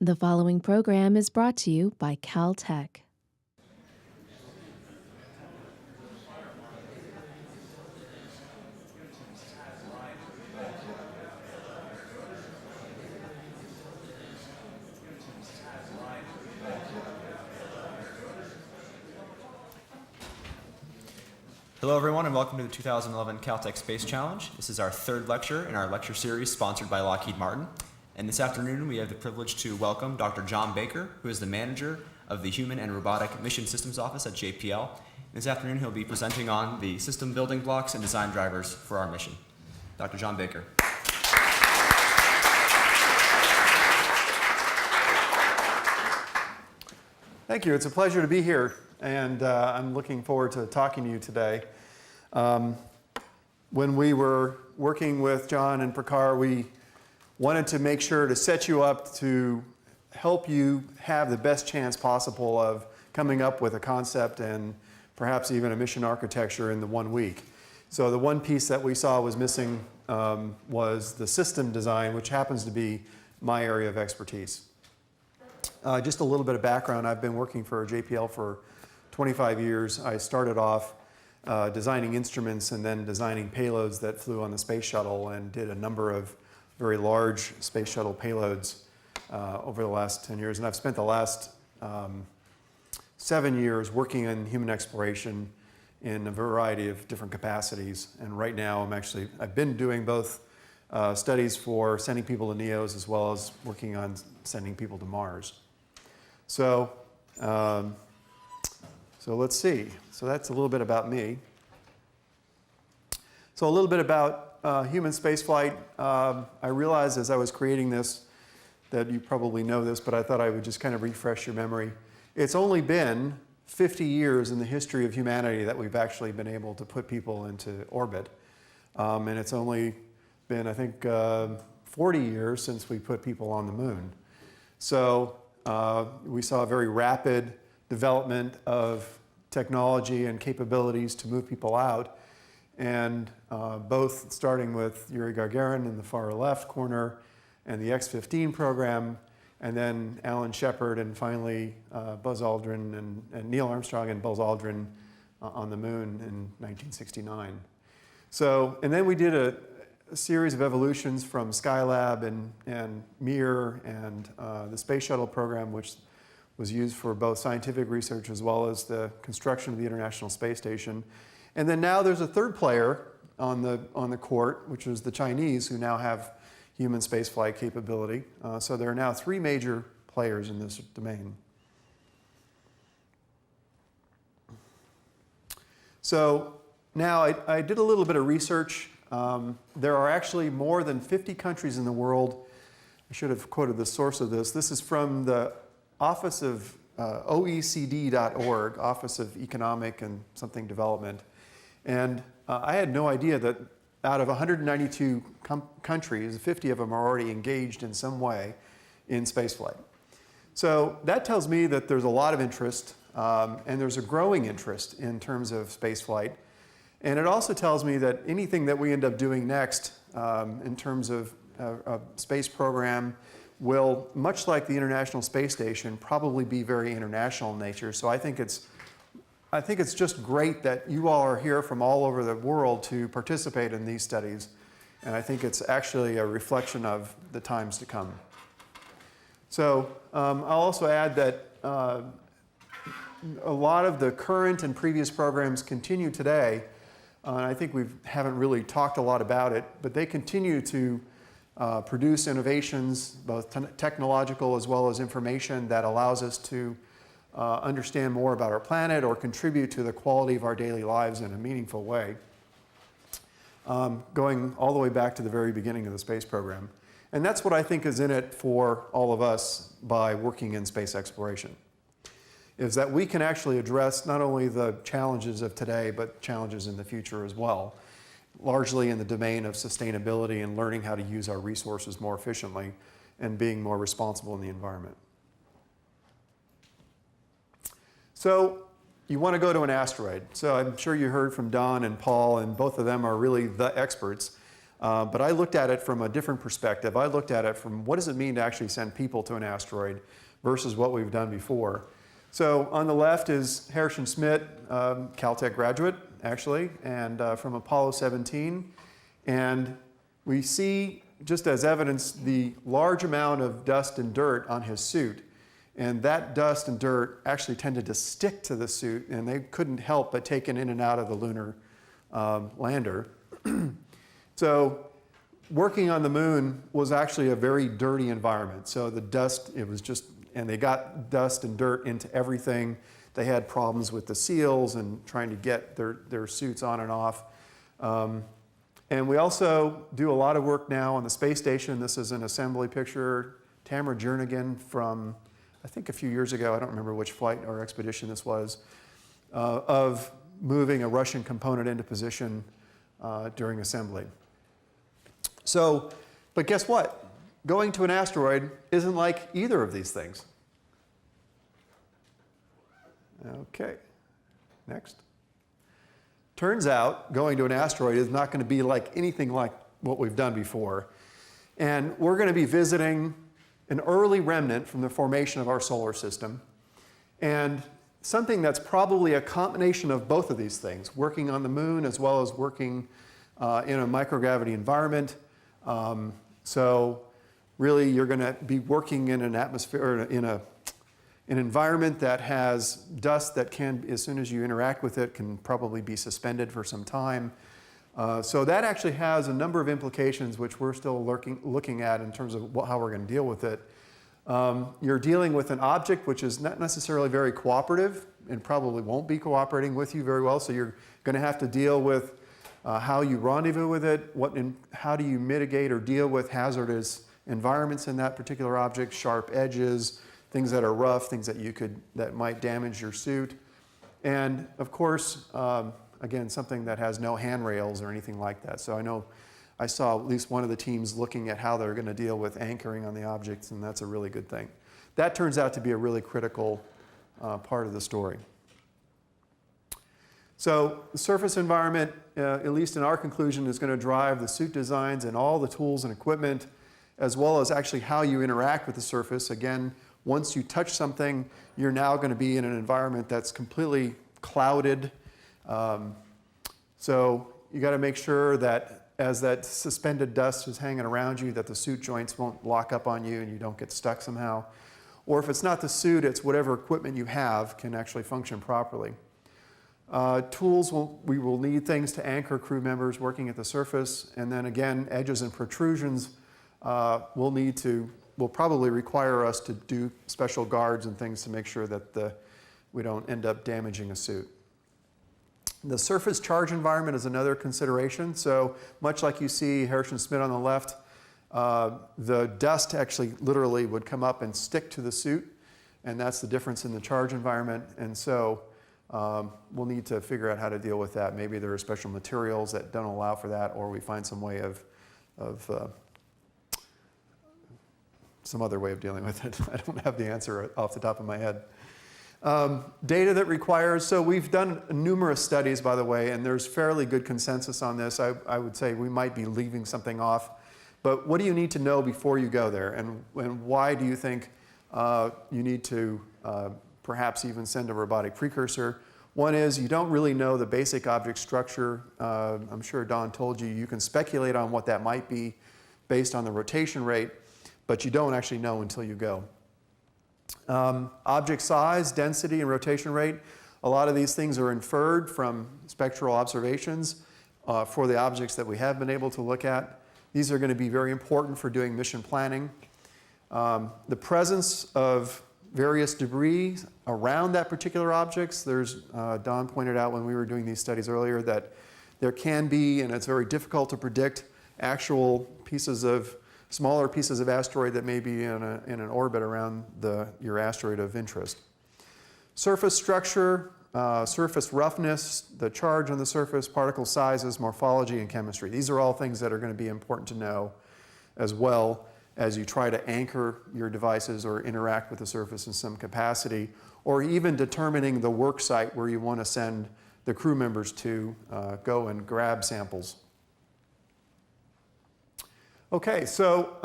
The following program is brought to you by Caltech. Hello everyone and welcome to the 2011 Caltech Space Challenge. This is our third lecture in our lecture series sponsored by Lockheed Martin. And this afternoon we have the privilege to welcome Dr. John Baker, who is the manager of the Human and Robotic Mission Systems Office at JPL. This afternoon he'll be presenting on the system building blocks and design drivers for our mission. Dr. John Baker. Thank you. It's a pleasure to be here, and I'm looking forward to talking to you today. When we were working with John and Prakar, we wanted to make sure to set you up to help you have the best chance possible of coming up with a concept and perhaps even a mission architecture in the 1 week. So the one piece that we saw was missing was the system design, which happens to be my area of expertise. Just a little bit of background. I've been working for JPL for 25 years. I started off designing instruments and then designing payloads that flew on the space shuttle, and did a number of very large space shuttle payloads over the last 10 years. And I've spent the last 7 years working in human exploration in a variety of different capacities. And right now I've been doing both studies for sending people to NEOs as well as working on sending people to Mars. So let's see. So that's a little bit about me. So a little bit about human spaceflight. I realized as I was creating this that you probably know this, but I thought I would just kind of refresh your memory. It's only been 50 years in the history of humanity that we've actually been able to put people into orbit. And it's only been, I think, 40 years since we put people on the moon. So we saw a very rapid development of technology and capabilities to move people out, and both starting with Yuri Gagarin in the far left corner and the X-15 program, and then Alan Shepard, and finally Buzz Aldrin and Neil Armstrong and Buzz Aldrin on the moon in 1969. So, and then we did a series of evolutions from Skylab and Mir and the Space Shuttle program, which was used for both scientific research as well as the construction of the International Space Station. And then now there's a third player on the court, which is the Chinese, who now have human spaceflight capability. So there are now 3 major players in this domain. So now I did a little bit of research. There are actually more than 50 countries in the world. I should have quoted the source of this. This is from the Office of OECD.org, Office of Economic and something Development. And I had no idea that out of 192 countries, 50 of them are already engaged in some way in spaceflight. So that tells me that there's a lot of interest, and there's a growing interest in terms of spaceflight. And it also tells me that anything that we end up doing next in terms of a space program will, much like the International Space Station, probably be very international in nature. So I think it's just great that you all are here from all over the world to participate in these studies. And I think it's actually a reflection of the times to come. So I'll also add that a lot of the current and previous programs continue today. And I think we haven't really talked a lot about it, but they continue to produce innovations, both technological as well as information, that allows us to understand more about our planet or contribute to the quality of our daily lives in a meaningful way, going all the way back to the very beginning of the space program. And that's what I think is in it for all of us by working in space exploration, is that we can actually address not only the challenges of today, but challenges in the future as well, largely in the domain of sustainability and learning how to use our resources more efficiently and being more responsible in the environment. So you want to go to an asteroid. So I'm sure you heard from Don and Paul, and both of them are really the experts. But I looked at it from a different perspective. I looked at it from what does it mean to actually send people to an asteroid versus what we've done before. So on the left is Harrison Schmidt, Caltech graduate, actually, and from Apollo 17. And we see, just as evidence, the large amount of dust and dirt on his suit. And that dust and dirt actually tended to stick to the suit, and they couldn't help but take it in and out of the lunar lander. So working on the moon was actually a very dirty environment. So the dust, it was just, and they got dust and dirt into everything. They had problems with the seals and trying to get their suits on and off. And we also do a lot of work now on the space station. This is an assembly picture. Tamara Jernigan from, I think a few years ago, I don't remember which flight or expedition this was, of moving a Russian component into position during assembly. So, but guess what? Going to an asteroid isn't like either of these things. Okay, next. Turns out going to an asteroid is not going to be like anything like what we've done before. And we're going to be visiting an early remnant from the formation of our solar system, and something that's probably a combination of both of these things, working on the moon as well as working in a microgravity environment. So really you're going to be working in an atmosphere, or in an environment that has dust that can, as soon as you interact with it, can probably be suspended for some time. So that actually has a number of implications which we're still looking at in terms of how we're going to deal with it. You're dealing with an object which is not necessarily very cooperative and probably won't be cooperating with you very well. So you're going to have to deal with how you rendezvous with it, how do you mitigate or deal with hazardous environments in that particular object, sharp edges, things that are rough, things that might damage your suit. And of course, again, something that has no handrails or anything like that. So I know I saw at least one of the teams looking at how they're going to deal with anchoring on the objects, and that's a really good thing. That turns out to be a really critical part of the story. So the surface environment, at least in our conclusion, is going to drive the suit designs and all the tools and equipment, as well as actually how you interact with the surface. Again, once you touch something, you're now going to be in an environment that's completely clouded. So you got to make sure that as that suspended dust is hanging around you, that the suit joints won't lock up on you and you don't get stuck somehow. Or if it's not the suit, it's whatever equipment you have can actually function properly. Tools, we will need things to anchor crew members working at the surface. And then again, edges and protrusions will probably require us to do special guards and things to make sure that we don't end up damaging a suit. The surface charge environment is another consideration. So much like you see Harrison Schmidt on the left, the dust actually literally would come up and stick to the suit, and that's the difference in the charge environment. And so we'll need to figure out how to deal with that. Maybe there are special materials that don't allow for that, or we find some way of some other way of dealing with it. I don't have the answer off the top of my head. Data that requires, so we've done numerous studies, by the way, and there's fairly good consensus on this. I would say we might be leaving something off. But what do you need to know before you go there? And why do you think you need to perhaps even send a robotic precursor? One is you don't really know the basic object structure. I'm sure Don told you, you can speculate on what that might be based on the rotation rate, but you don't actually know until you go. Object size, density, and rotation rate. A lot of these things are inferred from spectral observations for the objects that we have been able to look at. These are going to be very important for doing mission planning. The presence of various debris around that particular objects. Don pointed out when we were doing these studies earlier that there can be, and it's very difficult to predict, actual smaller pieces of asteroid that may be in an orbit around your asteroid of interest. Surface structure, surface roughness, the charge on the surface, particle sizes, morphology, and chemistry. These are all things that are going to be important to know as well as you try to anchor your devices or interact with the surface in some capacity, or even determining the work site where you want to send the crew members to go and grab samples. Okay, so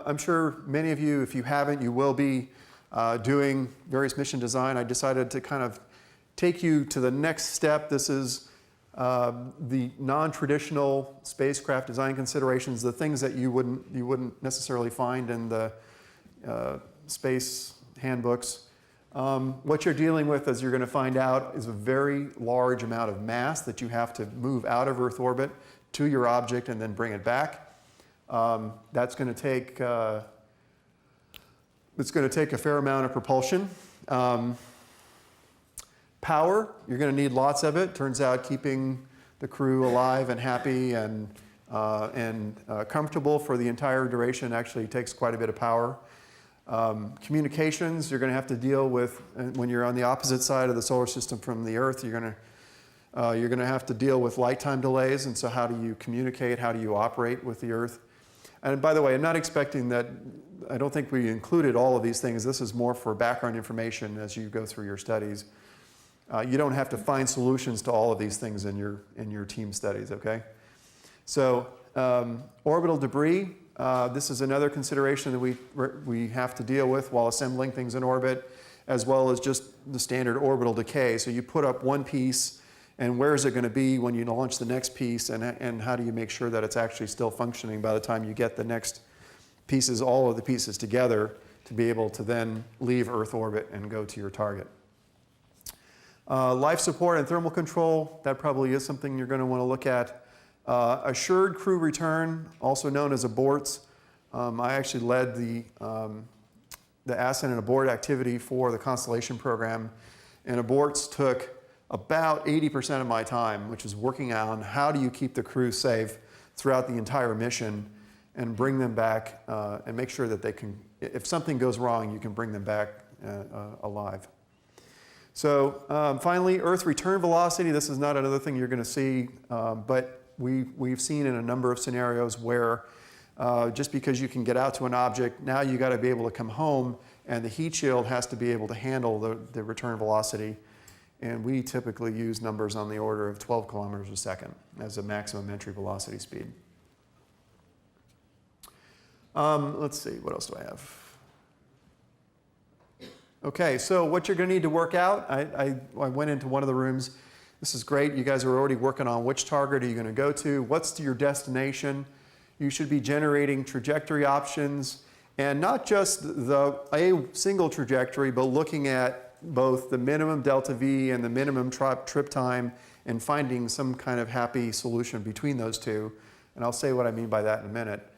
I'm sure many of you, if you haven't, you will be doing various mission design. I decided to kind of take you to the next step. This is the non-traditional spacecraft design considerations, the things that you wouldn't necessarily find in the space handbooks. What you're dealing with, as you're going to find out, is a very large amount of mass that you have to move out of Earth orbit to your object and then bring it back. That's going to take a fair amount of propulsion. Power, you're going to need lots of it. Turns out keeping the crew alive and happy and comfortable for the entire duration actually takes quite a bit of power. Communications, you're going to have to deal with, when you're on the opposite side of the solar system from the Earth, you're going to have to deal with light time delays, and so how do you communicate, how do you operate with the Earth? And by the way, I'm not expecting that, I don't think we included all of these things. This is more for background information as you go through your studies. You don't have to find solutions to all of these things in your team studies, okay? So orbital debris, this is another consideration that we have to deal with while assembling things in orbit, as well as just the standard orbital decay. So you put up one piece, and where is it going to be when you launch the next piece, and how do you make sure that it's actually still functioning by the time you get the next pieces, all of the pieces together, to be able to then leave Earth orbit and go to your target. Life support and thermal control, that probably is something you're going to want to look at. Assured crew return, also known as aborts. I actually led the ascent and abort activity for the Constellation program, and aborts took about 80% of my time, which is working on how do you keep the crew safe throughout the entire mission and bring them back and make sure that they can, if something goes wrong, you can bring them back alive. So finally, Earth return velocity. This is not another thing you're going to see, but we've seen in a number of scenarios where just because you can get out to an object, now you got to be able to come home, and the heat shield has to be able to handle the return velocity. And we typically use numbers on the order of 12 kilometers a second as a maximum entry velocity speed. Let's see, what else do I have? Okay, so what you're going to need to work out, I went into one of the rooms. This is great. You guys are already working on which target are you going to go to, what's your destination. You should be generating trajectory options, and not just a single trajectory, but looking at both the minimum delta V and the minimum trip time and finding some kind of happy solution between those two. And I'll say what I mean by that in a minute.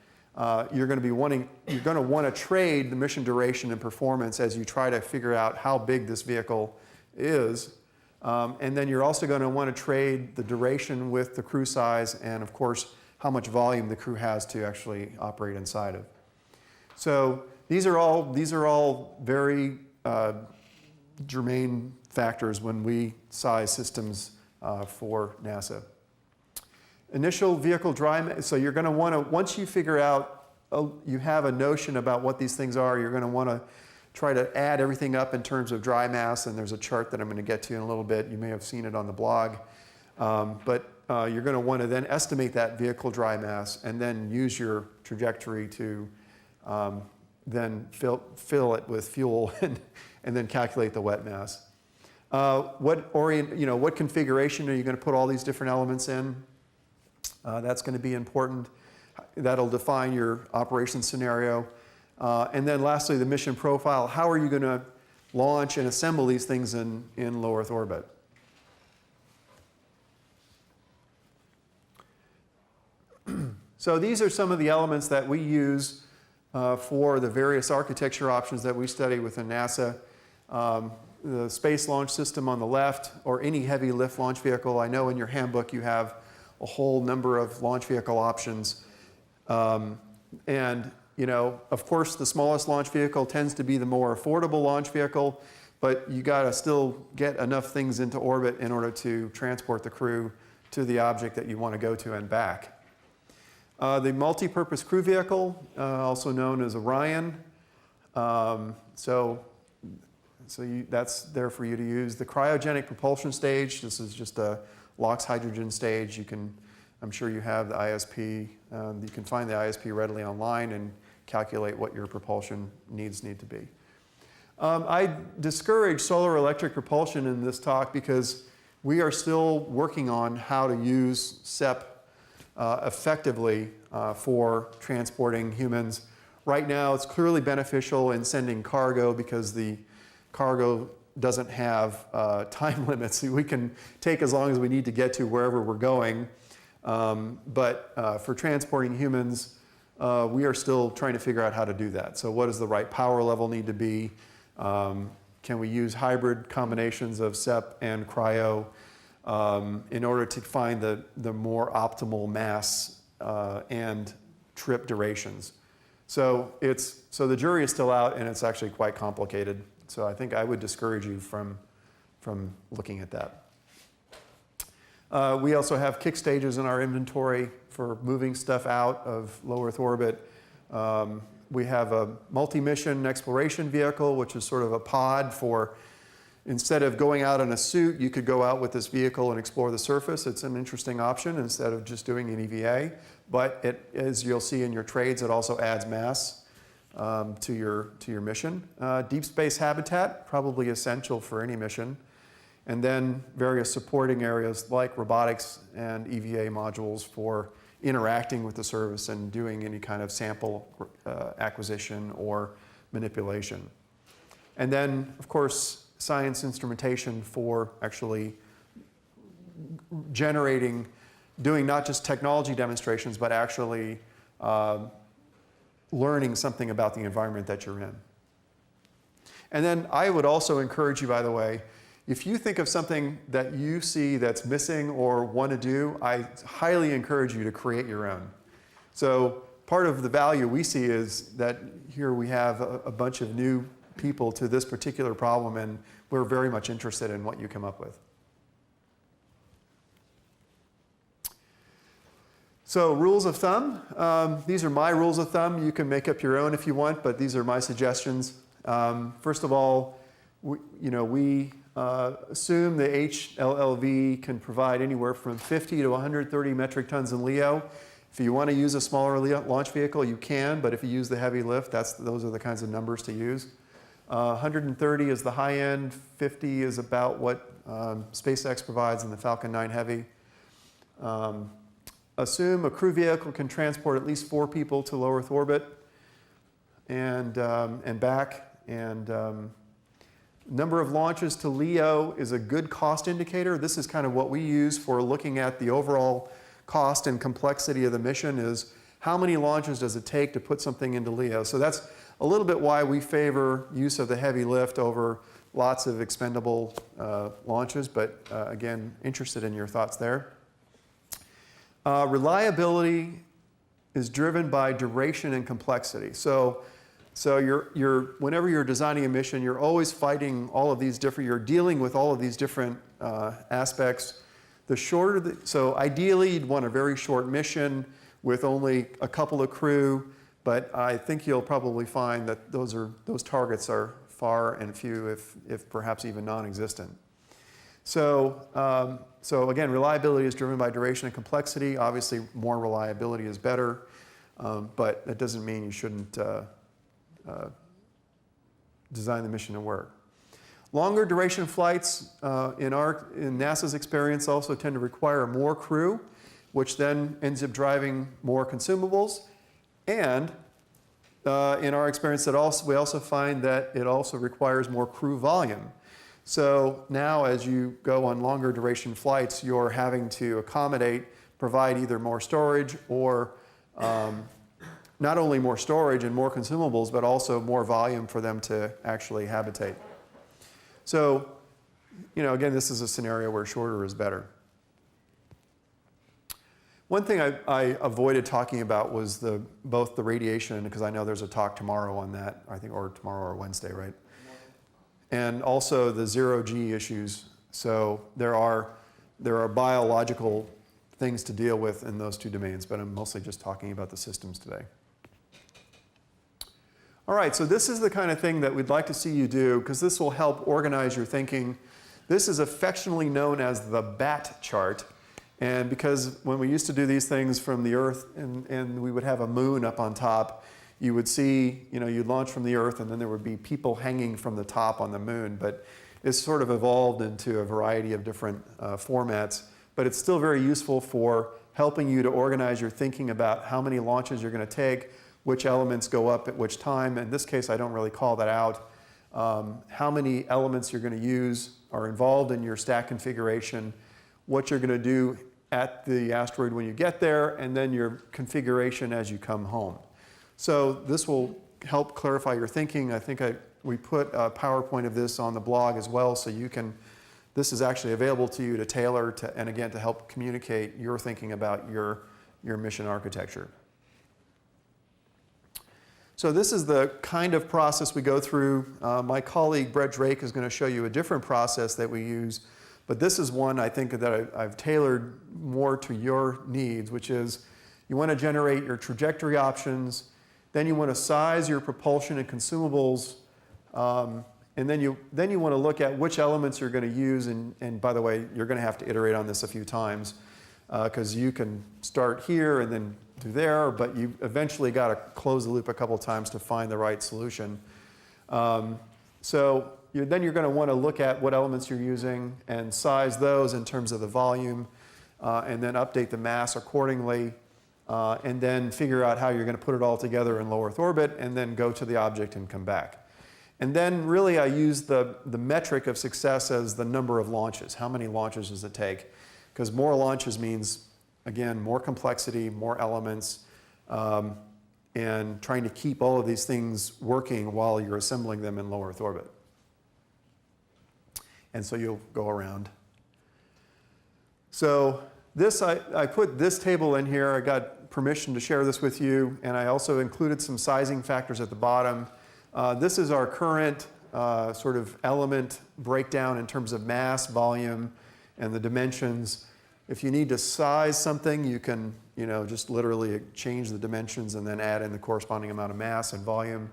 You're going to want to trade the mission duration and performance as you try to figure out how big this vehicle is. And then you're also going to want to trade the duration with the crew size and, of course, how much volume the crew has to actually operate inside of. So these are all very germane factors when we size systems for NASA. Initial vehicle dry, so you're going to want to, once you figure out, you have a notion about what these things are, you're going to want to try to add everything up in terms of dry mass, and there's a chart that I'm going to get to in a little bit. You may have seen it on the blog. But you're going to want to then estimate that vehicle dry mass and then use your trajectory to then fill it with fuel and then calculate the wet mass. What configuration are you going to put all these different elements in? That's going to be important. That'll define your operation scenario. And then lastly, the mission profile. How are you going to launch and assemble these things in low Earth orbit? So these are some of the elements that we use for the various architecture options that we study within NASA. The Space Launch System on the left, or any heavy lift launch vehicle. I know in your handbook you have a whole number of launch vehicle options. And of course, the smallest launch vehicle tends to be the more affordable launch vehicle, but you got to still get enough things into orbit in order to transport the crew to the object that you want to go to and back. The multi-purpose crew vehicle, also known as Orion. That's there for you to use. The cryogenic propulsion stage, this is just a LOX hydrogen stage. You can I'm sure you have the ISP. You can find the ISP readily online and calculate what your propulsion needs need to be. I discourage solar electric propulsion in this talk because we are still working on how to use SEP effectively for transporting humans. Right now, it's clearly beneficial in sending cargo because the cargo doesn't have time limits. We can take as long as we need to get to wherever we're going. But for transporting humans, we are still trying to figure out how to do that. So what does the right power level need to be? Can we use hybrid combinations of SEP and cryo in order to find the more optimal mass and trip durations? So the jury is still out, and it's actually quite complicated. So I think I would discourage you from looking at that. We also have kick stages in our inventory for moving stuff out of low Earth orbit. We have a multi-mission exploration vehicle, which is sort of a pod for, instead of going out in a suit, you could go out with this vehicle and explore the surface. It's an interesting option instead of just doing an EVA. But as you'll see in your trades, it also adds mass to your mission. Deep space habitat, probably essential for any mission. And then various supporting areas like robotics and EVA modules for interacting with the surface and doing any kind of sample acquisition or manipulation. And then, of course, science instrumentation for actually generating, doing not just technology demonstrations, but actually learning something about the environment that you're in. And then I would also encourage you, by the way, if you think of something that you see that's missing or want to do, I highly encourage you to create your own. So part of the value we see is that here we have a bunch of new people to this particular problem, and we're very much interested in what you come up with. So rules of thumb. These are my rules of thumb. You can make up your own if you want, but these are my suggestions. First of all, we assume the HLLV can provide anywhere from 50 to 130 metric tons in LEO. If you want to use a smaller launch vehicle, you can, but if you use the heavy lift, those are the kinds of numbers to use. 130 is the high end, 50 is about what SpaceX provides in the Falcon 9 Heavy. Assume a crew vehicle can transport at least 4 people to low Earth orbit and back. And number of launches to LEO is a good cost indicator. This is kind of what we use for looking at the overall cost and complexity of the mission, is how many launches does it take to put something into LEO. So that's a little bit why we favor use of the heavy lift over lots of expendable launches, but again, interested in your thoughts there. Reliability is driven by duration and complexity. So whenever you're designing a mission, you're always fighting all of these different, you're dealing with all of these different aspects. The shorter, so ideally you'd want a very short mission with only a couple of crew, but I think you'll probably find that those targets are far and few, if perhaps even non-existent. So again, reliability is driven by duration and complexity. Obviously, more reliability is better, but that doesn't mean you shouldn't design the mission to work. Longer duration flights in NASA's experience also tend to require more crew, which then ends up driving more consumables. And in our experience, we also find that it also requires more crew volume. So now as you go on longer duration flights, you're having to provide either more storage or not only more storage and more consumables, but also more volume for them to actually habitate. So, again, this is a scenario where shorter is better. One thing I avoided talking about was both the radiation, because I know there's a talk tomorrow on that, I think, or tomorrow or Wednesday, right? And also the zero-G issues. So there are biological things to deal with in those two domains, but I'm mostly just talking about the systems today. All right, so this is the kind of thing that we'd like to see you do, because this will help organize your thinking. This is affectionately known as the BAT chart. And because when we used to do these things from the Earth and we would have a moon up on top, you would see, you'd launch from the Earth and then there would be people hanging from the top on the moon. But it's sort of evolved into a variety of different formats. But it's still very useful for helping you to organize your thinking about how many launches you're going to take, which elements go up at which time. In this case, I don't really call that out. How many elements you're going to use are involved in your stack configuration, what you're going to do at the asteroid when you get there, and then your configuration as you come home. So this will help clarify your thinking. I think we put a PowerPoint of this on the blog as well, so you can, this is actually available to you to tailor to, and again, to help communicate your thinking about your mission architecture. So this is the kind of process we go through. My colleague Brett Drake is going to show you a different process that we use, but this is one I think that I've tailored more to your needs, which is you want to generate your trajectory options, then you want to size your propulsion and consumables, and then you want to look at which elements you're going to use, and by the way, you're going to have to iterate on this a few times, because you can start here and then do there, but you eventually got to close the loop a couple times to find the right solution. Then you're going to want to look at what elements you're using and size those in terms of the volume, and then update the mass accordingly, and then figure out how you're going to put it all together in low Earth orbit, and then go to the object and come back. And then really I use the metric of success as the number of launches. How many launches does it take? Because more launches means, again, more complexity, more elements, and trying to keep all of these things working while you're assembling them in low Earth orbit. And so you'll go around. So this, I put this table in here. I got permission to share this with you, and I also included some sizing factors at the bottom. This is our current sort of element breakdown in terms of mass, volume, and the dimensions. If you need to size something, you can just literally change the dimensions and then add in the corresponding amount of mass and volume.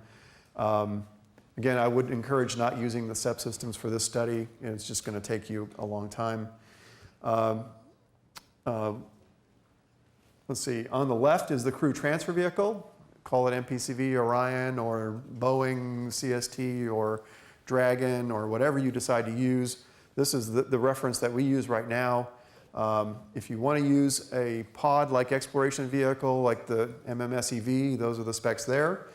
Again, I would encourage not using the SEP systems for this study. It's just going to take you a long time. Let's see, on the left is the crew transfer vehicle. Call it MPCV, Orion, or Boeing, CST, or Dragon, or whatever you decide to use. This is the reference that we use right now. If you want to use a pod-like exploration vehicle, like the MMSEV, those are the specs there.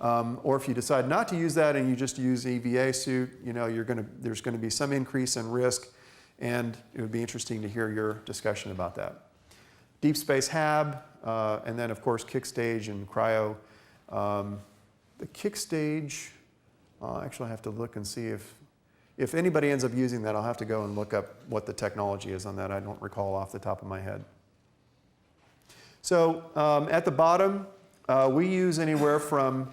Or if you decide not to use that and you just use EVA suit, there's going to be some increase in risk, and it would be interesting to hear your discussion about that. Deep space HAB, and then of course kick stage and cryo. The kick stage, actually I have to look and see if anybody ends up using that. I'll have to go and look up what the technology is on that. I don't recall off the top of my head. So at the bottom, we use anywhere from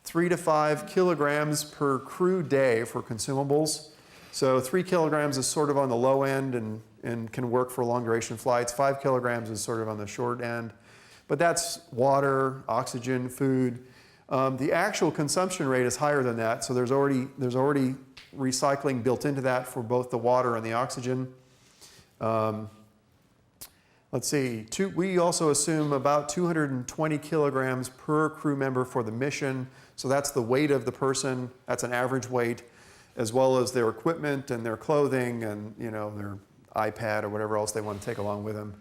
3 to 5 kilograms per crew day for consumables. So 3 kilograms is sort of on the low end and can work for long duration flights. 5 kilograms is sort of on the short end. But that's water, oxygen, food. The actual consumption rate is higher than that, so there's already recycling built into that for both the water and the oxygen. Let's see, we also assume about 220 kilograms per crew member for the mission. So that's the weight of the person, that's an average weight, as well as their equipment and their clothing and their iPad or whatever else they want to take along with them.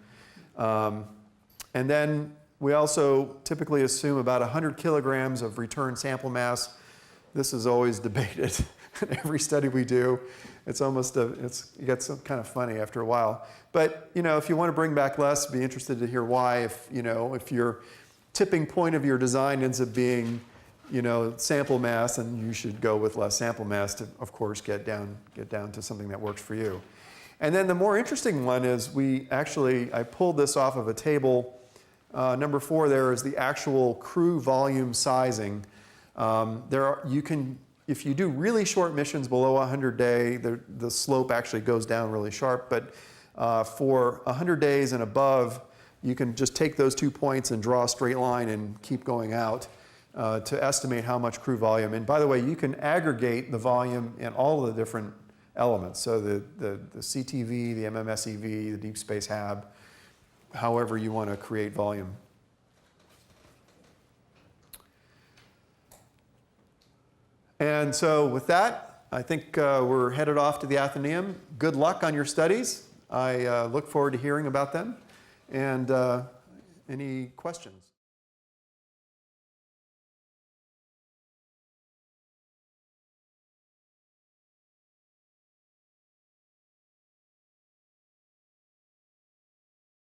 And then we also typically assume about 100 kilograms of return sample mass. This is always debated in every study we do. It's almost, it gets kind of funny after a while. But if you want to bring back less, be interested to hear why. If your tipping point of your design ends up being sample mass, and you should go with less sample mass to, of course, get down to something that works for you. And then the more interesting one is I pulled this off of a table. Number 4 there is the actual crew volume sizing. If you do really short missions below 100 day, the slope actually goes down really sharp. But for 100 days and above, you can just take those 2 points and draw a straight line and keep going out to estimate how much crew volume. And by the way, you can aggregate the volume in all of the different elements. So the CTV, the MMSEV, the deep space HAB, however you want to create volume. And so with that, I think we're headed off to the Athenaeum. Good luck on your studies. I look forward to hearing about them. And any questions?